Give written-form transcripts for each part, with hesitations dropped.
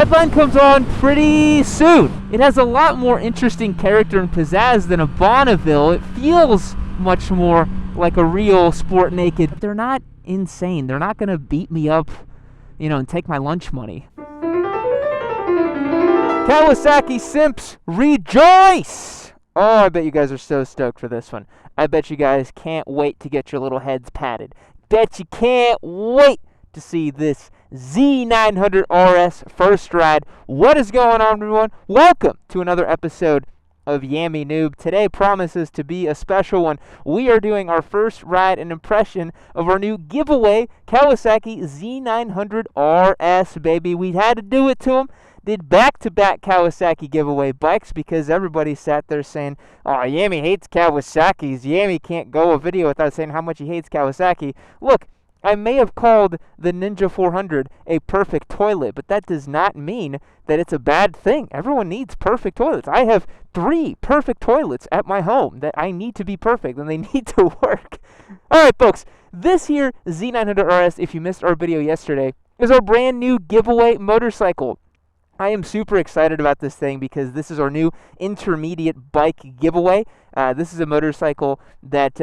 that line comes on pretty soon. It has a lot more interesting character and pizzazz than a Bonneville. It feels much more like a real Sport Naked. But they're not insane. They're not going to beat me up, and take my lunch money. Kawasaki simps, rejoice! Oh, I bet you guys are so stoked for this one. I bet you guys can't wait to get your little heads patted. Bet you can't wait to see this Z900 RS first ride. What is going on, everyone? Welcome to another episode of Yammy Noob. Today promises to be a special one. We are doing our first ride and impression of our new giveaway Kawasaki Z900 RS, baby. We had to do it to them. Did back-to-back Kawasaki giveaway bikes because everybody sat there saying, oh, Yammy hates Kawasaki's. Yammy can't go a video without saying how much he hates Kawasaki. Look, I may have called the Ninja 400 a perfect toilet, but that does not mean that it's a bad thing. Everyone needs perfect toilets. I have 3 perfect toilets at my home that I need to be perfect, and they need to work. All right, folks, this here Z900 RS, if you missed our video yesterday, is our brand new giveaway motorcycle. I am super excited about this thing because this is our new intermediate bike giveaway. This is a motorcycle that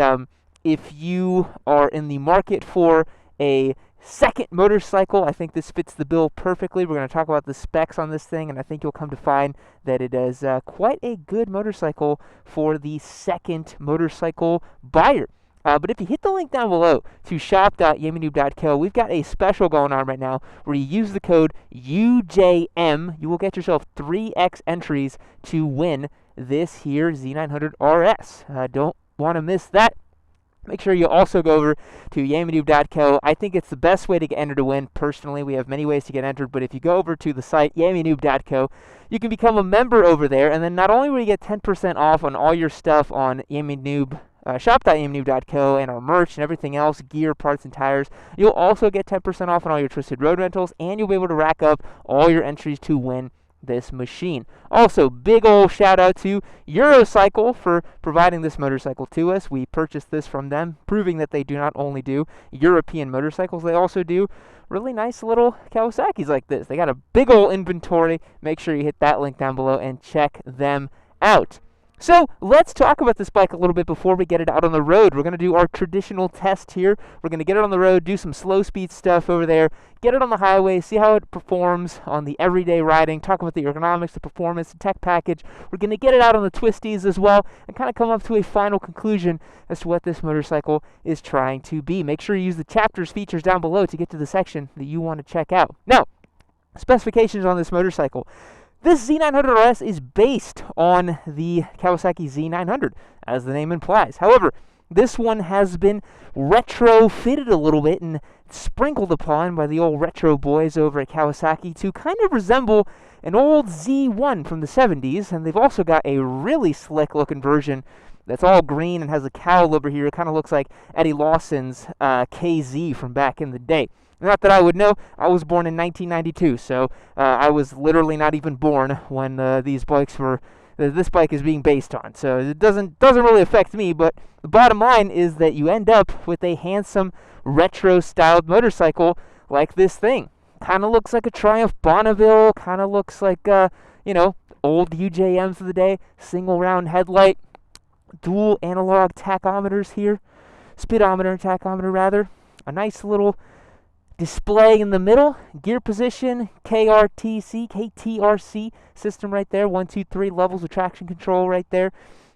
if you are in the market for a second motorcycle, I think this fits the bill perfectly. We're going to talk about the specs on this thing, and I think you'll come to find that it is quite a good motorcycle for the second motorcycle buyer. But if you hit the link down below to shop.yammynoob.co, we've got a special going on right now where you use the code UJM. You will get yourself 3x entries to win this here Z900 RS. Don't want to miss that. Make sure you also go over to yammynoob.co. I think it's the best way to get entered to win. Personally, we have many ways to get entered, but if you go over to the site, yammynoob.co, you can become a member over there, and then not only will you get 10% off on all your stuff on yammynoob.co, shop.yammynoob.co and our merch and everything else, gear, parts, and tires. You'll also get 10% off on all your Twisted Road rentals, and you'll be able to rack up all your entries to win this machine. Also, big ol' shout out to Eurocycle for providing this motorcycle to us. We purchased this from them, proving that they do not only do European motorcycles, they also do really nice little Kawasaki's like this. They got a big ol' inventory. Make sure you hit that link down below and check them out. So let's talk about this bike a little bit before we get it out on the road. We're going to do our traditional test here. We're going to get it on the road, do some slow speed stuff over there, get it on the highway, see how it performs on the everyday riding, talk about the ergonomics, the performance, the tech package. We're going to get it out on the twisties as well and kind of come up to a final conclusion as to what this motorcycle is trying to be. Make sure you use the chapters features down below to get to the section that you want to check out. Now, specifications on this motorcycle. This Z900 RS is based on the Kawasaki Z900, as the name implies. However, this one has been retrofitted a little bit and sprinkled upon by the old retro boys over at Kawasaki to kind of resemble an old Z1 from the 70s, and they've also got a really slick-looking version that's all green and has a cowl over here. It kind of looks like Eddie Lawson's KZ from back in the day. Not that I would know. I was born in 1992, so I was literally not even born when this bike is being based on. So it doesn't really affect me, but the bottom line is that you end up with a handsome retro-styled motorcycle like this thing. Kind of looks like a Triumph Bonneville, kind of looks like, old UJMs of the day, single round headlight, dual analog tachometers here, speedometer and tachometer rather, a nice little display in the middle, gear position, KTRC system right there, 1, 2, 3 levels of traction control right there,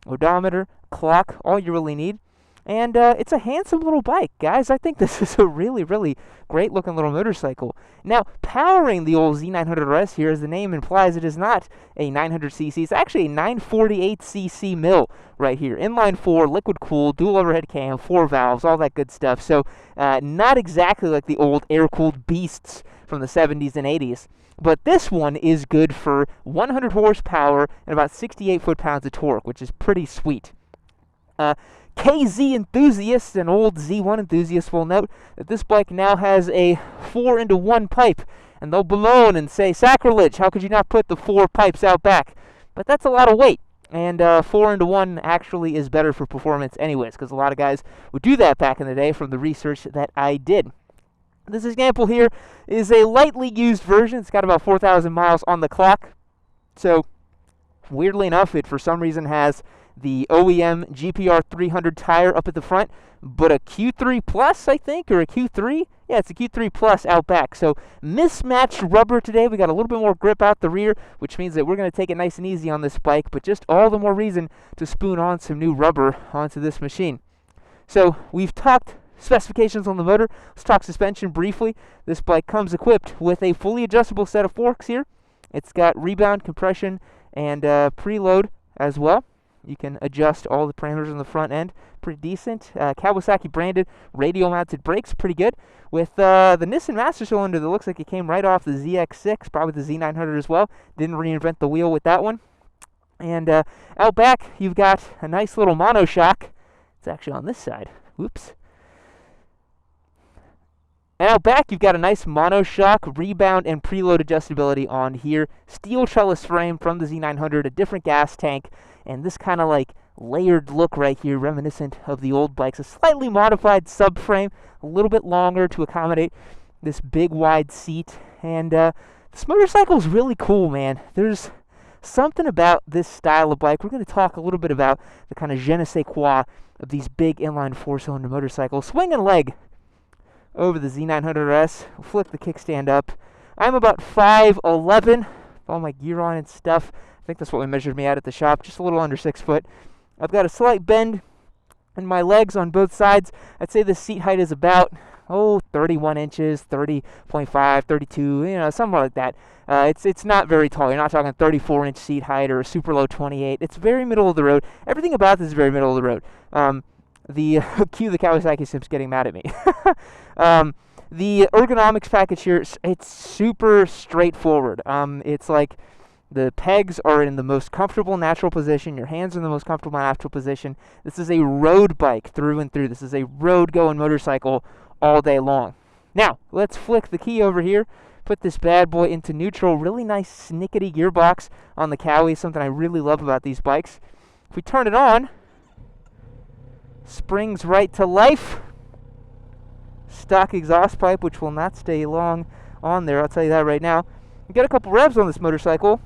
odometer, clock, all you really need. And it's a handsome little bike, guys. I think this is a really, really great looking little motorcycle. Now, powering the old Z900 RS here, as the name implies, it is not a 900cc. It's actually a 948cc mill right here. Inline 4, liquid cooled, dual overhead cam, 4 valves, all that good stuff. So not exactly like the old air-cooled beasts from the 70s and 80s. But this one is good for 100 horsepower and about 68 foot-pounds of torque, which is pretty sweet. KZ enthusiasts and old Z1 enthusiasts will note that this bike now has a 4-into-1 pipe, and they'll bemoan and say, sacrilege, how could you not put the 4 pipes out back? But that's a lot of weight, and 4-into-1 actually is better for performance anyways, because a lot of guys would do that back in the day from the research that I did. This example here is a lightly used version. It's got about 4,000 miles on the clock. So, weirdly enough, it for some reason has the OEM GPR 300 tire up at the front, but a Q3 Plus, I think, or a Q3? Yeah, it's a Q3 Plus out back. So, mismatched rubber today. We got a little bit more grip out the rear, which means that we're going to take it nice and easy on this bike, but just all the more reason to spoon on some new rubber onto this machine. So, we've talked specifications on the motor. Let's talk suspension briefly. This bike comes equipped with a fully adjustable set of forks here. It's got rebound, compression, and preload as well. You can adjust all the parameters on the front end. Pretty decent. Kawasaki branded radial mounted brakes, pretty good. With the Nissan Master Cylinder that looks like it came right off the ZX6, probably the Z900 as well. Didn't reinvent the wheel with that one. And out back, you've got a nice little monoshock. It's actually on this side. Whoops. And out back, you've got a nice monoshock, rebound, and preload adjustability on here. Steel trellis frame from the Z900, a different gas tank, and this kind of like layered look right here, reminiscent of the old bikes. A slightly modified subframe, a little bit longer to accommodate this big wide seat. And this motorcycle is really cool, man. There's something about this style of bike. We're going to talk a little bit about the kind of je ne sais quoi of these big inline four-cylinder motorcycles. Swing and leg over the Z900S. We'll flick the kickstand up. I'm about 5'11", all my gear on and stuff. I think that's what we measured me at the shop, just a little under 6 foot. I've got a slight bend in my legs on both sides. I'd say the seat height is about 31 inches, 30.5, 32, you know, somewhere like that. It's not very tall. You're not talking 34-inch seat height or a super low 28. It's very middle of the road. Everything about this is very middle of the road. Cue the Kawasaki simps getting mad at me. The ergonomics package here, it's super straightforward. It's like the pegs are in the most comfortable natural position. Your hands are in the most comfortable natural position. This is a road bike through and through. This is a road-going motorcycle all day long. Now, let's flick the key over here. Put this bad boy into neutral. Really nice snickety gearbox on the Kawi. Something I really love about these bikes. If we turn it on, springs right to life. Stock exhaust pipe, which will not stay long on there. I'll tell you that right now. We got a couple revs on this motorcycle.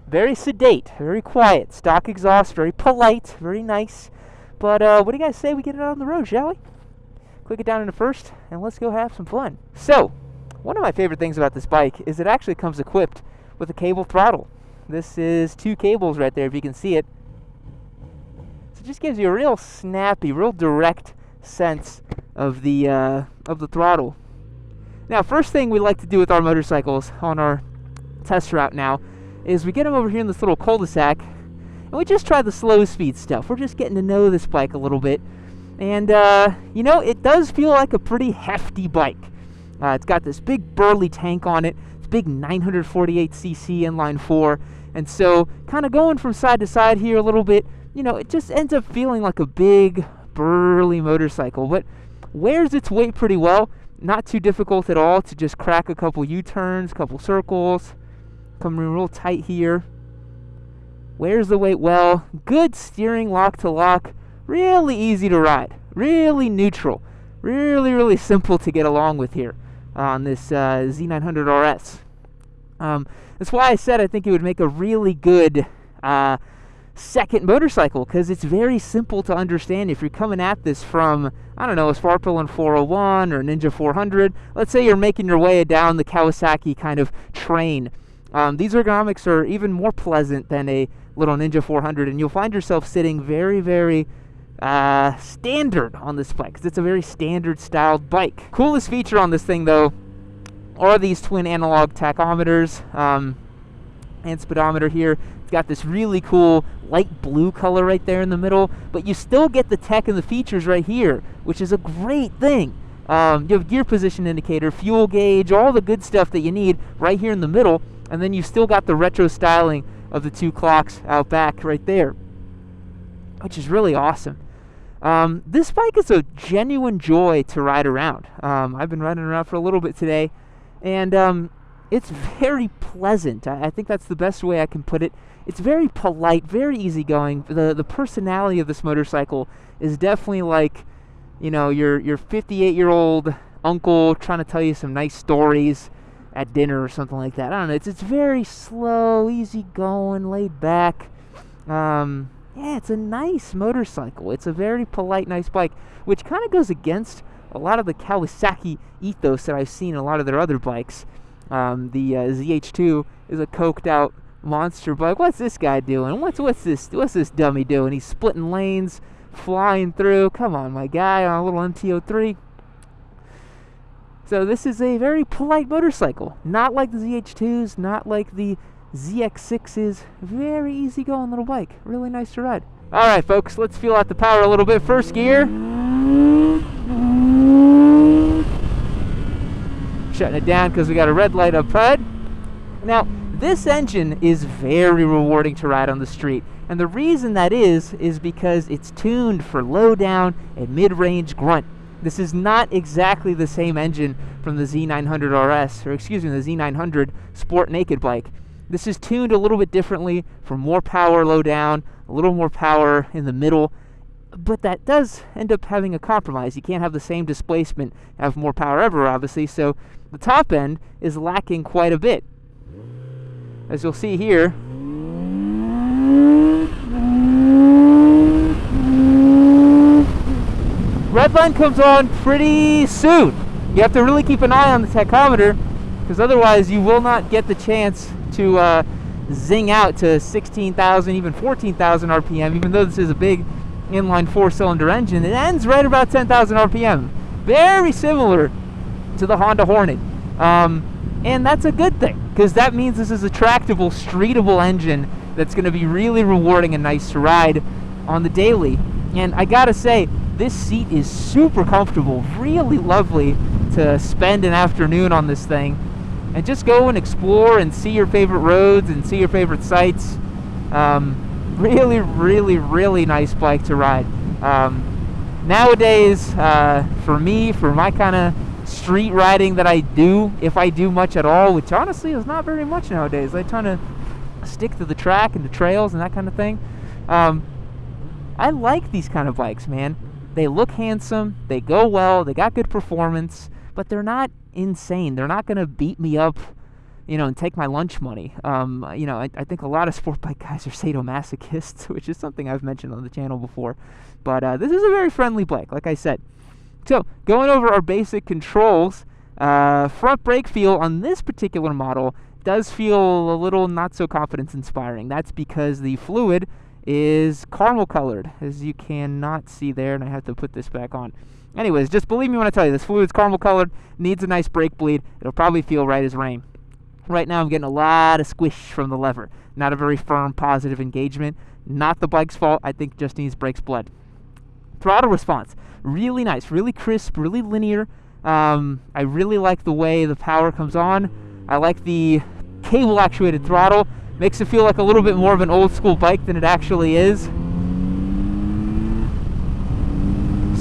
Very sedate, very quiet. Stock exhaust, very polite, very nice. But what do you guys say we get it out on the road, shall we? Click it down into first, and let's go have some fun. So, one of my favorite things about this bike is it actually comes equipped with a cable throttle. This is 2 cables right there, if you can see it. So it just gives you a real snappy, real direct sense of the throttle. Now, first thing we like to do with our motorcycles on our test route now is we get them over here in this little cul-de-sac, and we just try the slow speed stuff. We're just getting to know this bike a little bit. And, you know, it does feel like a pretty hefty bike. It's got this big burly tank on it. It's big 948cc inline 4. And so, kind of going from side to side here a little bit, you know, it just ends up feeling like a big, burly motorcycle. But wears its weight pretty well. Not too difficult at all to just crack a couple U-turns, couple circles. Coming real tight here. Wears the weight well. Good steering lock to lock. Really easy to ride. Really neutral. Really, really simple to get along with here on this Z900 RS. That's why I said I think it would make a really good second motorcycle, because it's very simple to understand. If you're coming at this from, I don't know, a Sparkle 401 or Ninja 400, let's say you're making your way down the Kawasaki kind of train. These ergonomics are even more pleasant than a little Ninja 400, and you'll find yourself sitting very, very standard on this bike, because it's a very standard styled bike. Coolest feature on this thing, though, are these twin analog tachometers and speedometer here. It's got this really cool light blue color right there in the middle, but you still get the tech and the features right here, which is a great thing. You have gear position indicator, fuel gauge, all the good stuff that you need right here in the middle, and then you've still got the retro styling of the 2 clocks out back right there, which is really awesome. This bike is a genuine joy to ride around. I've been riding around for a little bit today, and it's very pleasant. I think that's the best way I can put it. It's very polite, very easygoing. The personality of this motorcycle is definitely like you know, your 58-year-old uncle trying to tell you some nice stories at dinner or something like that. I don't know. It's very slow, easy going, laid back. Yeah, it's a nice motorcycle. It's a very polite, nice bike, which kind of goes against a lot of the Kawasaki ethos that I've seen in a lot of their other bikes. The ZH2 is a coked out monster bike. What's this guy doing? What's this dummy doing? He's splitting lanes, flying through. Come on, my guy, on a little MT-03. So this is a very polite motorcycle. Not like the ZH2s, not like the ZX6s. Very easy going little bike. Really nice to ride. Alright folks, let's feel out the power a little bit. First gear. Shutting it down because we got a red light up ahead. Now, this engine is very rewarding to ride on the street. And the reason that is because it's tuned for low down and mid-range grunt. This is not exactly the same engine from the Z900 RS, or excuse me, the Z900 Sport Naked bike. This is tuned a little bit differently for more power low down, a little more power in the middle, but that does end up having a compromise. You can't have the same displacement, have more power ever, obviously, so the top end is lacking quite a bit. As you'll see here, red line comes on pretty soon. You have to really keep an eye on the tachometer, because otherwise you will not get the chance to zing out to 16,000, even 14,000 RPM, even though this is a big inline 4-cylinder engine. It ends right about 10,000 RPM. Very similar to the Honda Hornet. And that's a good thing, because that means this is a tractable, streetable engine that's going to be really rewarding and nice to ride on the daily. And I gotta say, this seat is super comfortable, really lovely to spend an afternoon on this thing and just go and explore and see your favorite roads and see your favorite sights. Really, really, really nice bike to ride. Nowadays, for me, for my kind of street riding that I do, if I do much at all, which honestly is not very much nowadays, I try to stick to the track and the trails and that kind of thing. I like these kind of bikes, man. They look handsome, they go well, they got good performance, but they're not insane. They're not going to beat me up, you know, and take my lunch money. You know, I think a lot of sport bike guys are sadomasochists, which is something I've mentioned on the channel before. But this is a very friendly bike, like I said. So, going over our basic controls, front brake feel on this particular model does feel a little not so confidence inspiring. That's because the fluid is caramel colored, as you cannot see there, and I have to put this back on. Anyways, just believe me when I tell you, this fluid's caramel colored, needs a nice brake bleed. It'll probably feel right as rain. Right now I'm getting a lot of squish from the lever. Not a very firm, positive engagement. Not the bike's fault. I think it just needs brakes bled. Throttle response, really nice, really crisp, really linear. I really like the way the power comes on. I like the cable actuated throttle. Makes it feel like a little bit more of an old school bike than it actually is.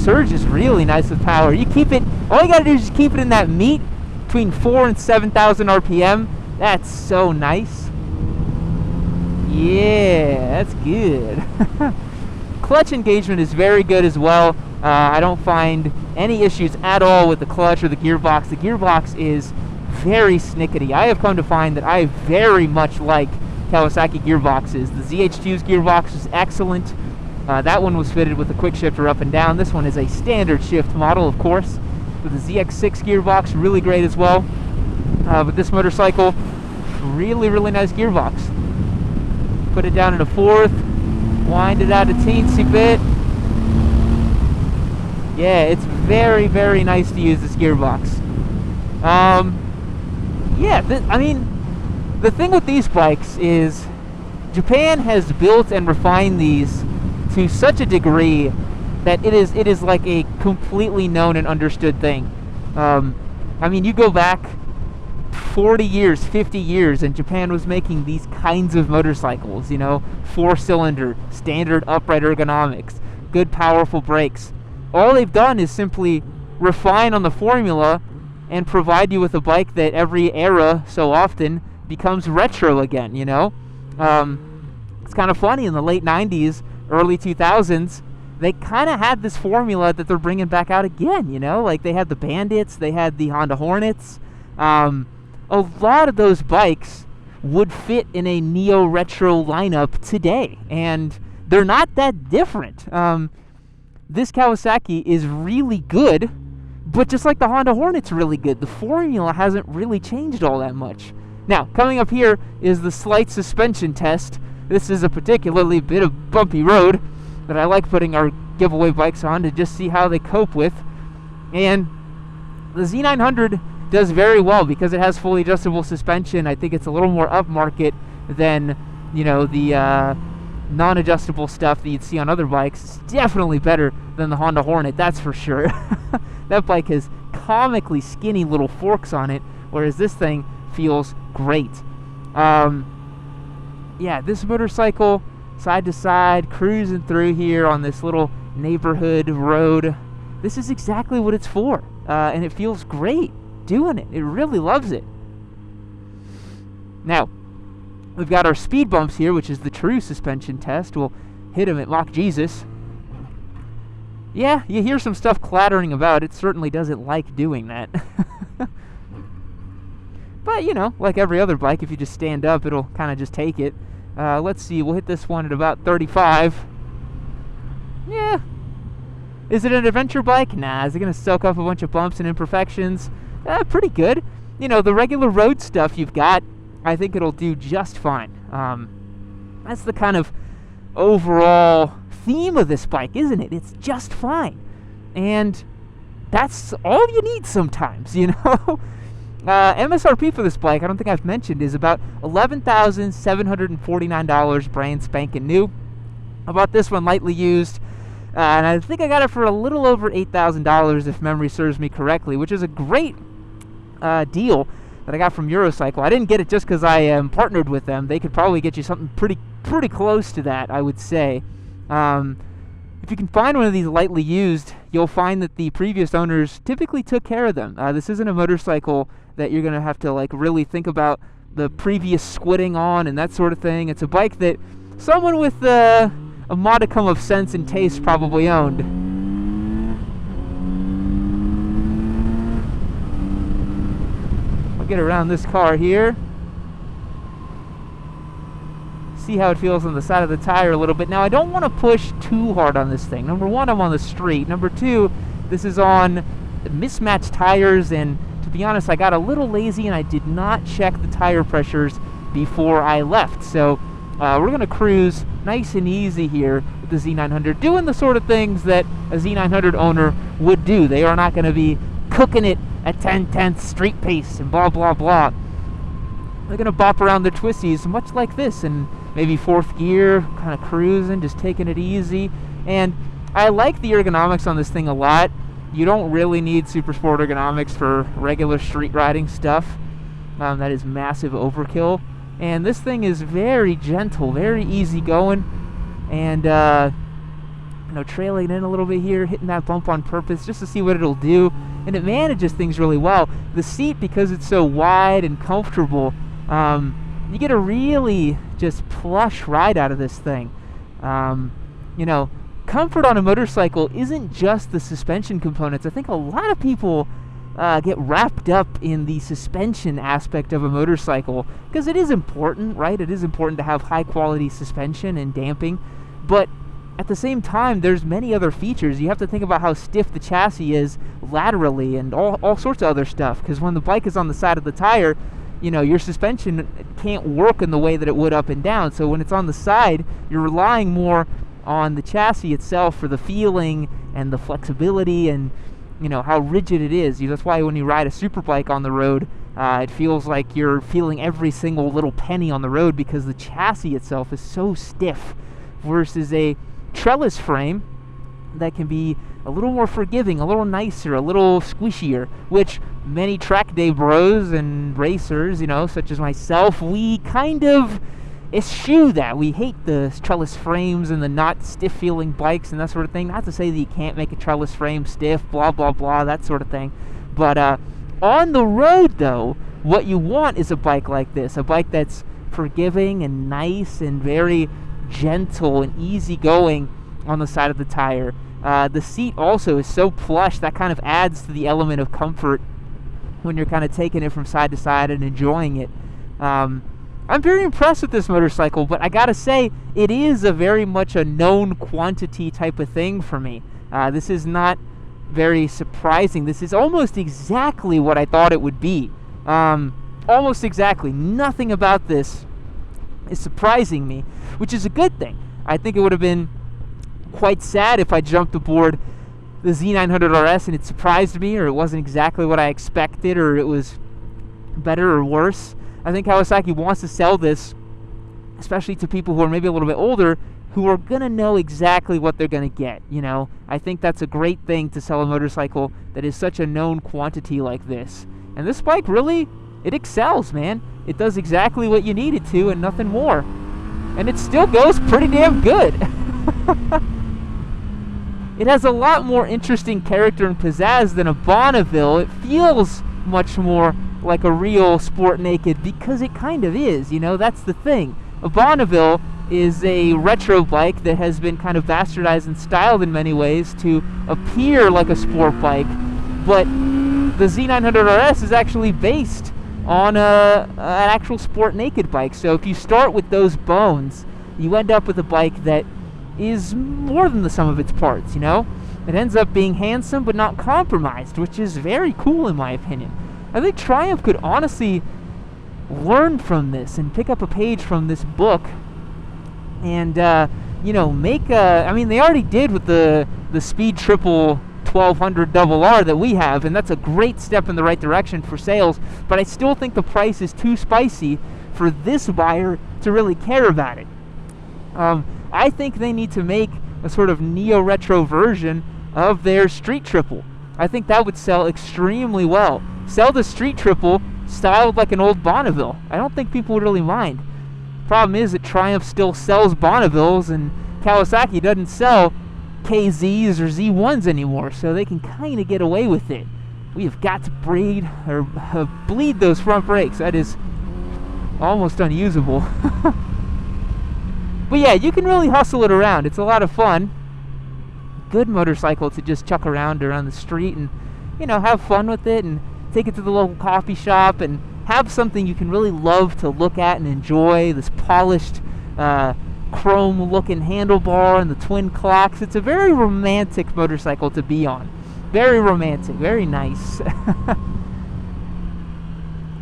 Surge is really nice with power. You keep it, all you gotta do is just keep it in that meat between 4,000 and 7,000 RPM. That's so nice. Yeah, that's good. Clutch engagement is very good as well. I don't find any issues at all with the clutch or the gearbox. The gearbox is very snickety. I have come to find that I very much like Kawasaki gearboxes. The ZH2's gearbox is excellent. That one was fitted with a quick shifter up and down. This one is a standard shift model, of course, with the ZX6 gearbox, really great as well. But this motorcycle, really, really nice gearbox. Put it down in a fourth, wind it out a teensy bit. Yeah, it's very, very nice to use this gearbox. Yeah, I mean, the thing with these bikes is Japan has built and refined these to such a degree that it is like a completely known and understood thing. I mean, you go back 40 years, 50 years, and Japan was making these kinds of motorcycles, you know, 4-cylinder, standard upright ergonomics, good powerful brakes. All they've done is simply refine on the formula and provide you with a bike that every era so often becomes retro again, you know? It's kind of funny, in the late 90s, early 2000s, they kind of had this formula that they're bringing back out again, you know? Like, they had the Bandits, they had the Honda Hornets. A lot of those bikes would fit in a neo-retro lineup today, and they're not that different. This Kawasaki is really good, but just like the Honda Hornet's really good, the formula hasn't really changed all that much. Now, coming up here is the slight suspension test. This is a particularly bit of bumpy road that I like putting our giveaway bikes on to just see how they cope with. And the Z900 does very well because it has fully adjustable suspension. I think it's a little more upmarket than, you know, the non-adjustable stuff that you'd see on other bikes. It's definitely better than the Honda Hornet, that's for sure. That bike has comically skinny little forks on it, whereas this thing feels great. Yeah, this motorcycle, side to side, cruising through here on this little neighborhood road. This is exactly what it's for, and it feels great doing it. It really loves it. Now, we've got our speed bumps here, which is the true suspension test. We'll hit them at Mock Jesus. Yeah, you hear some stuff clattering about. It certainly doesn't like doing that. But, you know, like every other bike, if you just stand up, it'll kind of just take it. Let's see, we'll hit this one at about 35. Yeah. Is it an adventure bike? Nah. Is it going to soak up a bunch of bumps and imperfections? Pretty good. You know, the regular road stuff you've got, I think it'll do just fine. That's the kind of overall theme of this bike, isn't it? It's just fine. And that's all you need sometimes, you know? MSRP for this bike, I don't think I've mentioned, is about $11,749, brand spanking new. I bought this one lightly used, and I think I got it for a little over $8,000 if memory serves me correctly, which is a great deal that I got from Eurocycle. I didn't get it just because I am partnered with them. They could probably get you something pretty close to that, I would say. If you can find one of these lightly used, you'll find that the previous owners typically took care of them. This isn't a motorcycle that you're going to have to like really think about the previous squidding on and that sort of thing. It's a bike that someone with a modicum of sense and taste probably owned. I'll get around this car here. See how it feels on the side of the tire a little bit. Now, I don't want to push too hard on this thing. Number one, I'm on the street. Number two, this is on mismatched tires, and to be honest, I got a little lazy and I did not check the tire pressures before I left. So we're going to cruise nice and easy here with the Z900, doing the sort of things that a Z900 owner would do. They are not going to be cooking it at 10/10 street pace and blah, blah, blah. They're going to bop around their twisties much like this, and maybe fourth gear, kind of cruising, just taking it easy. And I like the ergonomics on this thing a lot. You don't really need super sport ergonomics for regular street riding stuff. That is massive overkill. And this thing is very gentle, very easy going. And, you know, trailing in a little bit here, hitting that bump on purpose just to see what it'll do. And it manages things really well. The seat, because it's so wide and comfortable, you get a really just plush ride out of this thing. You know, comfort on a motorcycle isn't just the suspension components. I think a lot of people get wrapped up in the suspension aspect of a motorcycle because it is important, right? It is important to have high quality suspension and damping, but at the same time, there's many other features. You have to think about how stiff the chassis is laterally and all sorts of other stuff, because when the bike is on the side of the tire, you know, your suspension can't work in the way that it would up and down. So when it's on the side, you're relying more on the chassis itself for the feeling and the flexibility and, you know, how rigid it is. That's why when you ride a super bike on the road, it feels like you're feeling every single little penny on the road because the chassis itself is so stiff, versus a trellis frame that can be a little more forgiving, a little nicer, a little squishier, which many track day bros and racers, you know, such as myself, we kind of eschew that. We hate the trellis frames and the not stiff feeling bikes and that sort of thing. Not to say that you can't make a trellis frame stiff, blah, blah, blah, that sort of thing. But on the road, though, what you want is a bike like this, a bike that's forgiving and nice and very gentle and easygoing, on the side of the tire. The seat also is so plush, that kind of adds to the element of comfort when you're kind of taking it from side to side and enjoying it. I'm very impressed with this motorcycle, but I gotta say, it is a very much a known quantity type of thing for me. This is not very surprising. This is almost exactly what I thought it would be. Almost exactly. Nothing about this is surprising me, which is a good thing. I think it would have been quite sad if I jumped aboard the Z900 RS and it surprised me, or it wasn't exactly what I expected, or it was better or worse. I think Kawasaki wants to sell this, especially to people who are maybe a little bit older, who are going to know exactly what they're going to get, you know? I think that's a great thing to sell a motorcycle that is such a known quantity like this. And this bike really, it excels, man. It does exactly what you need it to and nothing more. And it still goes pretty damn good. It has a lot more interesting character and pizzazz than a Bonneville. It feels much more like a real Sport Naked, because it kind of is, you know, that's the thing. A Bonneville is a retro bike that has been kind of bastardized and styled in many ways to appear like a sport bike, but the Z900 RS is actually based on an actual Sport Naked bike. So if you start with those bones, you end up with a bike that is more than the sum of its parts, you know? It ends up being handsome but not compromised, which is very cool in my opinion. I think Triumph could honestly learn from this and pick up a page from this book and, you know, make I mean, they already did with the Speed Triple 1200 RR that we have, and that's a great step in the right direction for sales, but I still think the price is too spicy for this buyer to really care about it. I think they need to make a sort of neo-retro version of their Street Triple. I think that would sell extremely well. Sell the Street Triple styled like an old Bonneville. I don't think people would really mind. Problem is that Triumph still sells Bonnevilles and Kawasaki doesn't sell KZs or Z1s anymore, so they can kind of get away with it. We have got to bleed those front brakes. That is almost unusable. But yeah, you can really hustle it around. It's a lot of fun. Good motorcycle to just chuck around the street and, you know, have fun with it and take it to the local coffee shop and have something you can really love to look at and enjoy. This polished chrome looking handlebar and the twin clocks. It's a very romantic motorcycle to be on. Very romantic, very nice.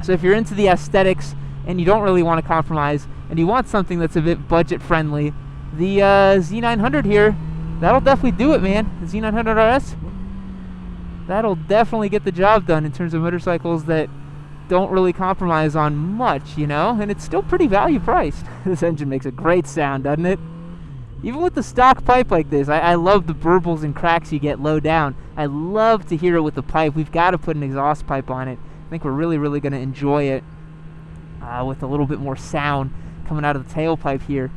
So if you're into the aesthetics and you don't really want to compromise and you want something that's a bit budget friendly, the Z900 here, that'll definitely do it, man. The Z900 RS, that'll definitely get the job done in terms of motorcycles that don't really compromise on much, you know? And it's still pretty value priced. This engine makes a great sound, doesn't it? Even with the stock pipe like this, I love the burbles and cracks you get low down. I love to hear it with the pipe. We've got to put an exhaust pipe on it. I think we're really, really going to enjoy it with a little bit more sound coming out of the tailpipe here.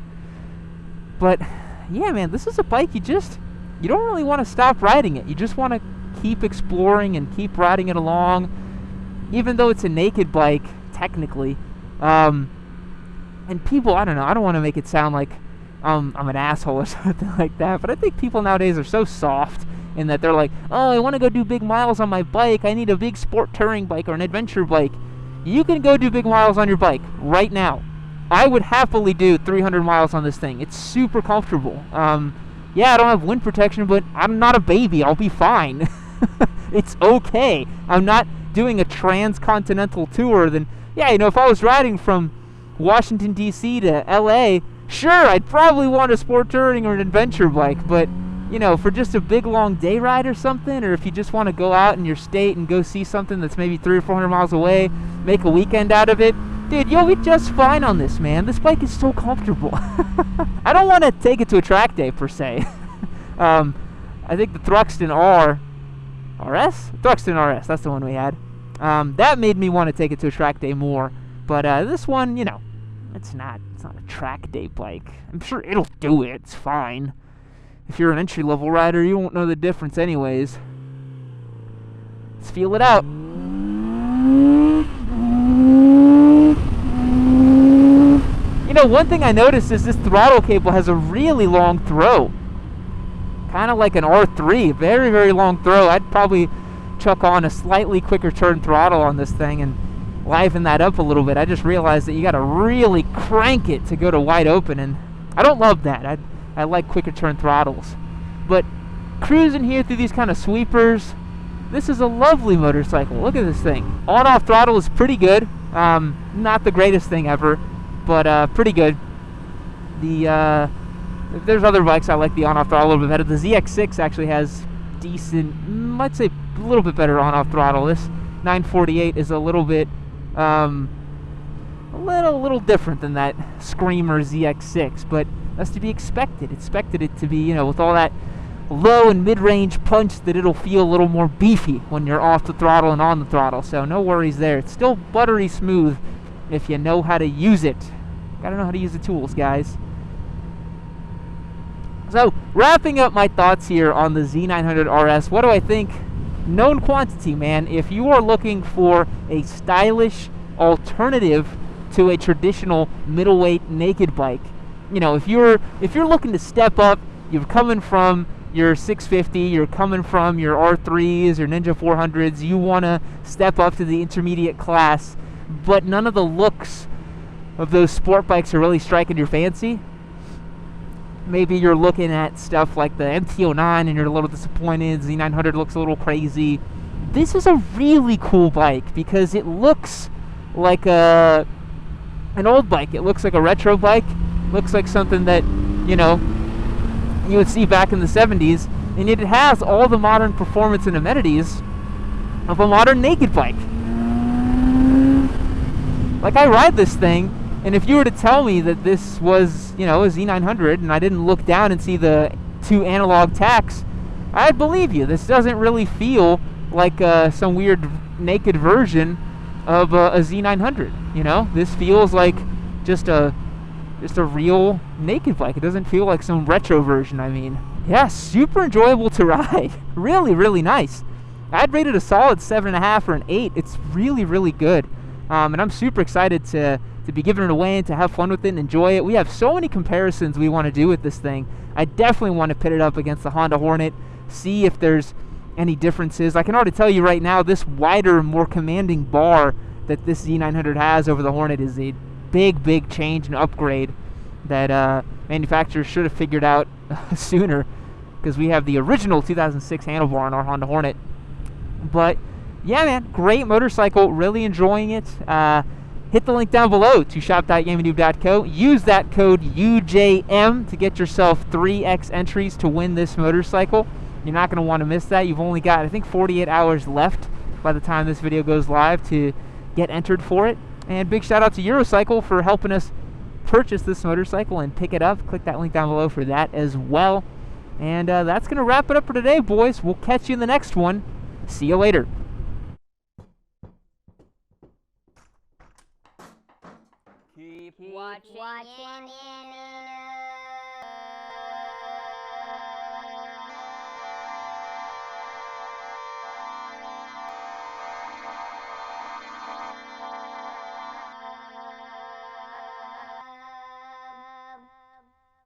But yeah, man, this is a bike you don't really want to stop riding it. You just want to keep exploring and keep riding it along, even though it's a naked bike technically. And people, I don't know, I don't want to make it sound like I'm an asshole or something like that, but I think people nowadays are so soft in that they're like, oh, I want to go do big miles on my bike, I need a big sport touring bike or an adventure bike. You can go do big miles on your bike right now. I would happily do 300 miles on this thing. It's super comfortable. Yeah, I don't have wind protection, but I'm not a baby. I'll be fine. It's okay. I'm not doing a transcontinental tour. Then, yeah, you know, if I was riding from Washington, D.C. to L.A., sure, I'd probably want a sport touring or an adventure bike. But, you know, for just a big, long day ride or something, or if you just want to go out in your state and go see something that's maybe 300 or 400 miles away, make a weekend out of it, dude, you'll be just fine on this, man. This bike is so comfortable. I don't want to take it to a track day, per se. I think the Thruxton RS? Thruxton RS, that's the one we had. That made me want to take it to a track day more. But this one, you know, it's not a track day bike. I'm sure it'll do it. It's fine. If you're an entry-level rider, you won't know the difference anyways. Let's feel it out. You know, one thing I noticed is this throttle cable has a really long throw. kind of like an R3. Very, very long throw. I'd probably chuck on a slightly quicker turn throttle on this thing and liven that up a little bit. I just realized that you got to really crank it to go to wide open, and I don't love that. I like quicker turn throttles. But cruising here through these kind of sweepers, this is a lovely motorcycle. Look at this thing. On-off throttle is pretty good. Not the greatest thing ever, but pretty good. There's other bikes I like the on-off throttle a little bit better. The ZX6 actually has decent, I'd say a little bit better on-off throttle. This 948 is a little bit, a little different than that Screamer ZX6, but that's to be expected. Expected it to be, you know, with all that low and mid-range punch, that it'll feel a little more beefy when you're off the throttle and on the throttle. So no worries there. It's still buttery smooth if you know how to use it. Gotta know how to use the tools, guys. So, wrapping up my thoughts here on the Z900 RS, what do I think? Known quantity, man. If you are looking for a stylish alternative to a traditional middleweight naked bike, you know, if you're looking to step up, you're coming from your 650, you're coming from your R3s or Ninja 400s, you want to step up to the intermediate class, but none of the looks of those sport bikes are really striking your fancy. Maybe you're looking at stuff like the MT-09 and you're a little disappointed. Z900 looks a little crazy. This is a really cool bike because it looks like an old bike. It looks like a retro bike. Looks like something that, you know, you would see back in the 70s. And yet it has all the modern performance and amenities of a modern naked bike. Like, I ride this thing, and if you were to tell me that this was, you know, a Z900 and I didn't look down and see the 2 analog tacks, I'd believe you. This doesn't really feel like some weird naked version of a Z900, you know? This feels like just a real naked bike. It doesn't feel like some retro version, I mean. Yeah, super enjoyable to ride. Really, really nice. I'd rate it a solid 7.5 or an 8. It's really, really good. And I'm super excited to be giving it away and to have fun with it and enjoy it. We have so many comparisons we want to do with this thing. I definitely want to pit it up against the Honda Hornet, see if there's any differences. I can already tell you right now, this wider, more commanding bar that this Z900 has over the Hornet is a big, big change and upgrade that manufacturers should have figured out sooner, because we have the original 2006 handlebar on our Honda Hornet. But yeah, man, great motorcycle, really enjoying it. Hit the link down below to shop.yamadoob.co. Use that code UJM to get yourself 3x entries to win this motorcycle. You're not going to want to miss that. You've only got, I think, 48 hours left by the time this video goes live to get entered for it. And big shout out to Eurocycle for helping us purchase this motorcycle and pick it up. Click that link down below for that as well. And that's going to wrap it up for today, boys. We'll catch you in the next one. See you later. Keep watching